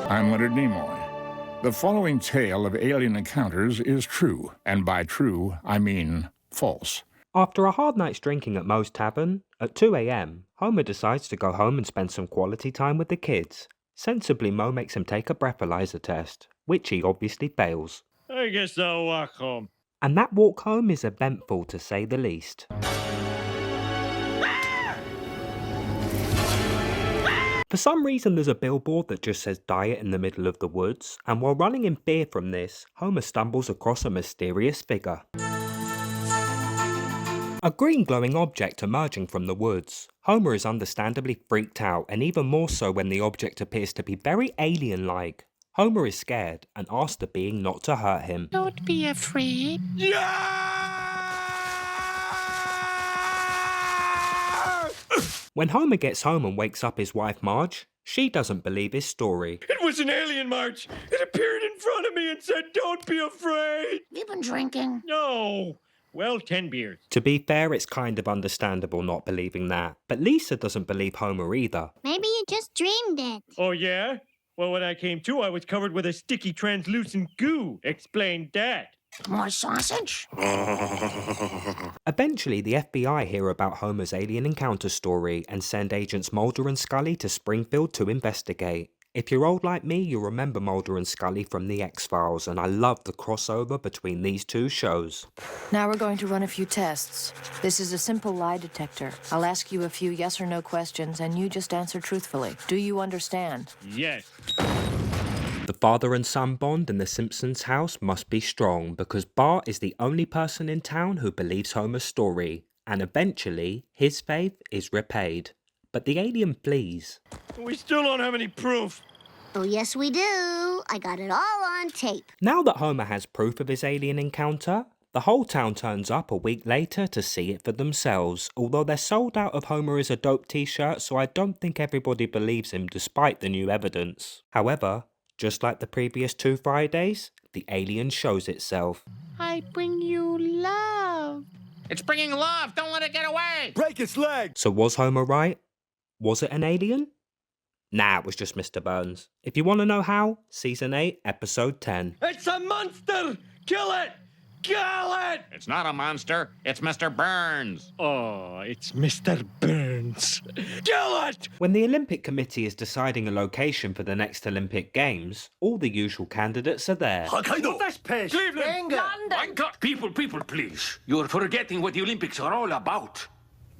I'm Leonard Nimoy. The following tale of alien encounters is true, and by true, I mean false. After a hard night's drinking at Moe's Tavern, at 2 a.m, Homer decides to go home and spend some quality time with the kids. Sensibly, Moe makes him take a breathalyzer test, which he obviously fails. I guess I'll walk home. And that walk home is eventful to say the least. For some reason there's a billboard that just says diet in the middle of the woods, and while running in fear from this, Homer stumbles across a mysterious figure. A green glowing object emerging from the woods. Homer is understandably freaked out, and even more so when the object appears to be very alien-like. Homer is scared and asks the being not to hurt him. Don't be afraid. When Homer gets home and wakes up his wife Marge, she doesn't believe his story. It was an alien, Marge. It appeared in front of me and said, "Don't be afraid." You've been drinking. No. Well, 10 beers. To be fair, it's kind of understandable not believing that, but Lisa doesn't believe Homer either. Maybe you just dreamed it. Oh, yeah? Well, when I came to, I was covered with a sticky, translucent goo. Explained that. More sausage? Eventually, the FBI hear about Homer's alien encounter story and send agents Mulder and Scully to Springfield to investigate. If you're old like me, you'll remember Mulder and Scully from The X-Files, and I love the crossover between these two shows. Now we're going to run a few tests. This is a simple lie detector. I'll ask you a few yes or no questions, and you just answer truthfully. Do you understand? Yes. The father and son bond in the Simpsons house must be strong, because Bart is the only person in town who believes Homer's story, and eventually, his faith is repaid. But the alien flees. We still don't have any proof. Oh, yes, we do. I got it all on tape. Now that Homer has proof of his alien encounter, the whole town turns up a week later to see it for themselves, although they're sold out of Homer is a dope t-shirt, so I don't think everybody believes him despite the new evidence. However, just like the previous 2 Fridays, the alien shows itself. I bring you love. It's bringing love. Don't let it get away. Break its leg. So was Homer right? Was it an alien? Nah, it was just Mr. Burns. If you want to know how, Season 8, Episode 10. It's a monster! Kill it! Kill it! It's not a monster. It's Mr. Burns. Oh, it's Mr. Burns. Kill it! When the Olympic Committee is deciding a location for the next Olympic Games, all the usual candidates are there. Hokkaido. Cleveland! Bangkok! People, please. You're forgetting what the Olympics are all about.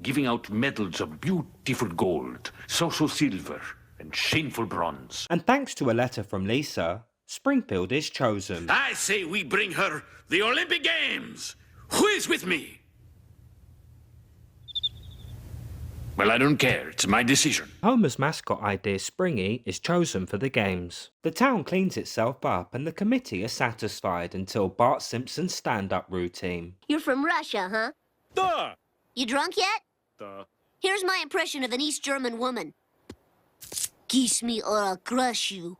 Giving out medals of beautiful gold, social silver, and shameful bronze. And thanks to a letter from Lisa, Springfield is chosen. I say we bring her the Olympic Games. Who is with me? Well, I don't care. It's my decision. Homer's mascot idea, Springy, is chosen for the games. The town cleans itself up and the committee is satisfied until Bart Simpson's stand-up routine. You're from Russia, huh? Duh! You drunk yet? Duh. Here's my impression of an East German woman. Kiss me or I'll crush you.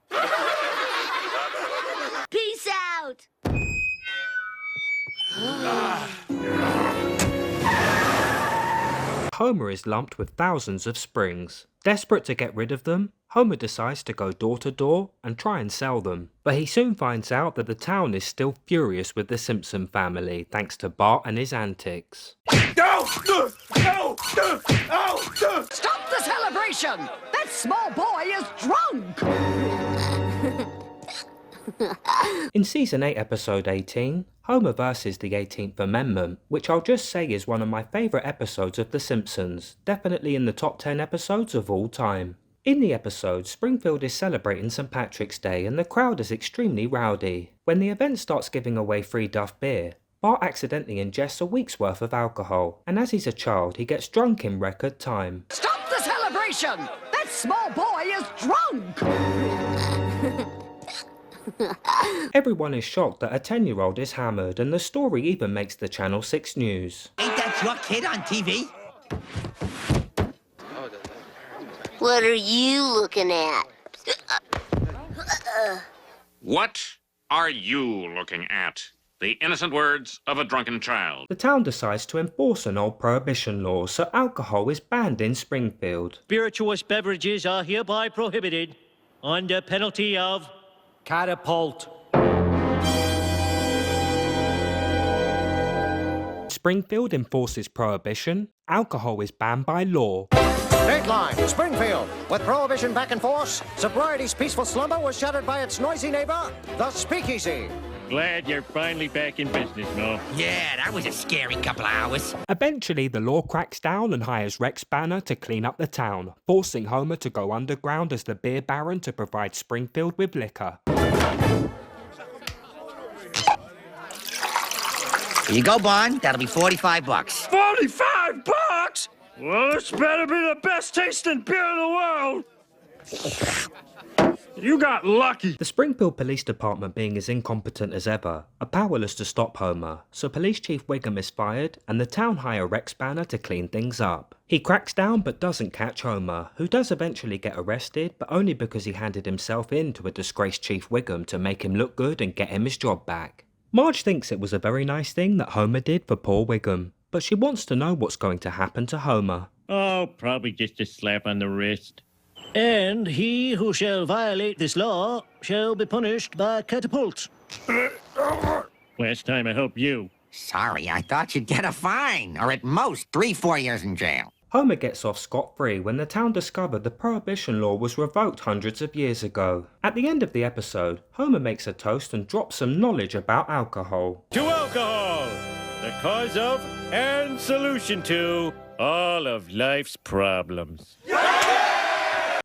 Peace out! Homer is lumped with thousands of springs. Desperate to get rid of them, Homer decides to go door to door and try and sell them. But he soon finds out that the town is still furious with the Simpson family thanks to Bart and his antics. No! No! No! No! Stop the celebration! That small boy is drunk! In Season 8, Episode 18, Homer versus the 18th Amendment, which I'll just say is one of my favourite episodes of The Simpsons, definitely in the top 10 episodes of all time. In the episode, Springfield is celebrating St. Patrick's Day and the crowd is extremely rowdy. When the event starts giving away free Duff beer, Bart accidentally ingests a week's worth of alcohol, and as he's a child, he gets drunk in record time. Stop the celebration! That small boy is drunk! Everyone is shocked that a 10-year-old is hammered, and the story even makes the Channel 6 news. Ain't that your kid on TV? What are you looking at? What are you looking at? The innocent words of a drunken child. The town decides to enforce an old prohibition law, so alcohol is banned in Springfield. Spirituous beverages are hereby prohibited. under penalty of catapult. Springfield enforces prohibition. Alcohol is banned by law. Dateline, Springfield. With prohibition back in force, sobriety's peaceful slumber was shattered by its noisy neighbor, the Speakeasy. Glad you're finally back in business, Mo. Yeah, that was a scary couple of hours. Eventually, the law cracks down and hires Rex Banner to clean up the town, forcing Homer to go underground as the beer baron to provide Springfield with liquor. Here you go, Bond. That'll be $45. $45? Well, this better be the best tasting beer in the world. You got lucky. The Springfield Police Department, being as incompetent as ever, are powerless to stop Homer, so Police Chief Wiggum is fired and the town hire Rex Banner to clean things up. He cracks down but doesn't catch Homer, who does eventually get arrested, but only because he handed himself in to a disgraced Chief Wiggum to make him look good and get him his job back. Marge thinks it was a very nice thing that Homer did for poor Wiggum, but she wants to know what's going to happen to Homer. Oh, probably just a slap on the wrist. And he who shall violate this law shall be punished by catapult. Last time I helped you. Sorry, I thought you'd get a fine, or at most 3-4 years in jail. Homer gets off scot-free when the town discovered the prohibition law was revoked hundreds of years ago. At the end of the episode, Homer makes a toast and drops some knowledge about alcohol. To alcohol, the cause of and solution to all of life's problems.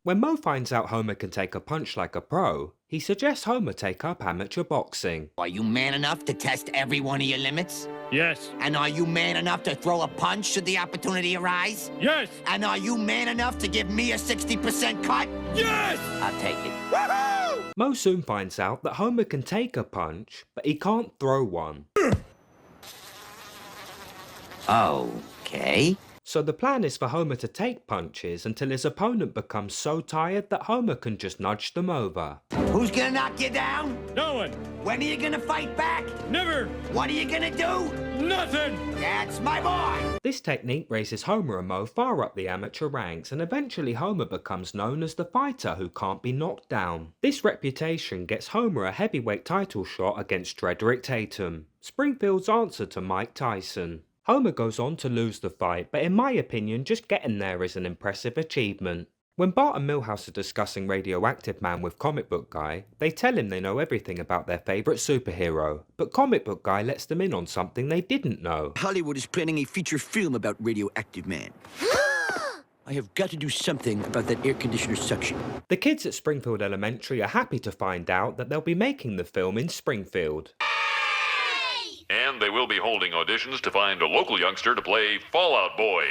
When Moe finds out Homer can take a punch like a pro, he suggests Homer take up amateur boxing. Are you man enough to test every one of your limits? Yes. And are you man enough to throw a punch should the opportunity arise? Yes. And are you man enough to give me a 60% cut? Yes! I'll take it. Woohoo! Moe soon finds out that Homer can take a punch, but he can't throw one. Okay. So the plan is for Homer to take punches until his opponent becomes so tired that Homer can just nudge them over. Who's gonna knock you down? No one. When are you gonna fight back? Never. What are you gonna do? Nothing. That's my boy. This technique raises Homer and Moe far up the amateur ranks, and eventually Homer becomes known as the fighter who can't be knocked down. This reputation gets Homer a heavyweight title shot against Drederick Tatum, Springfield's answer to Mike Tyson. Homer goes on to lose the fight, but in my opinion, just getting there is an impressive achievement. When Bart and Milhouse are discussing Radioactive Man with Comic Book Guy, they tell him they know everything about their favourite superhero, but Comic Book Guy lets them in on something they didn't know. Hollywood is planning a feature film about Radioactive Man. I have got to do something about that air conditioner suction. The kids at Springfield Elementary are happy to find out that they'll be making the film in Springfield. And they will be holding auditions to find a local youngster to play Fallout Boy.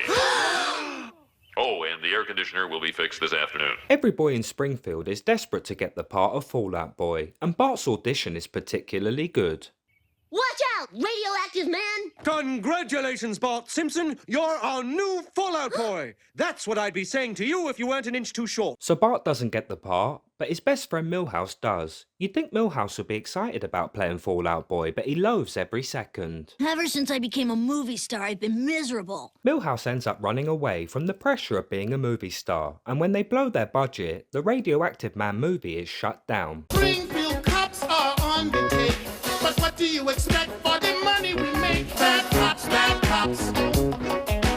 Oh, and the air conditioner will be fixed this afternoon. Every boy in Springfield is desperate to get the part of Fallout Boy, and Bart's audition is particularly good. Watch out, Radioactive Man! Congratulations, Bart Simpson. You're our new Fallout Boy. That's what I'd be saying to you if you weren't an inch too short. So Bart doesn't get the part, but his best friend Milhouse does. You'd think Milhouse would be excited about playing Fallout Boy, but he loathes every second. Ever since I became a movie star, I've been miserable. Milhouse ends up running away from the pressure of being a movie star, and when they blow their budget, the Radioactive Man movie is shut down. Springfield cops are on the take, but what do you expect?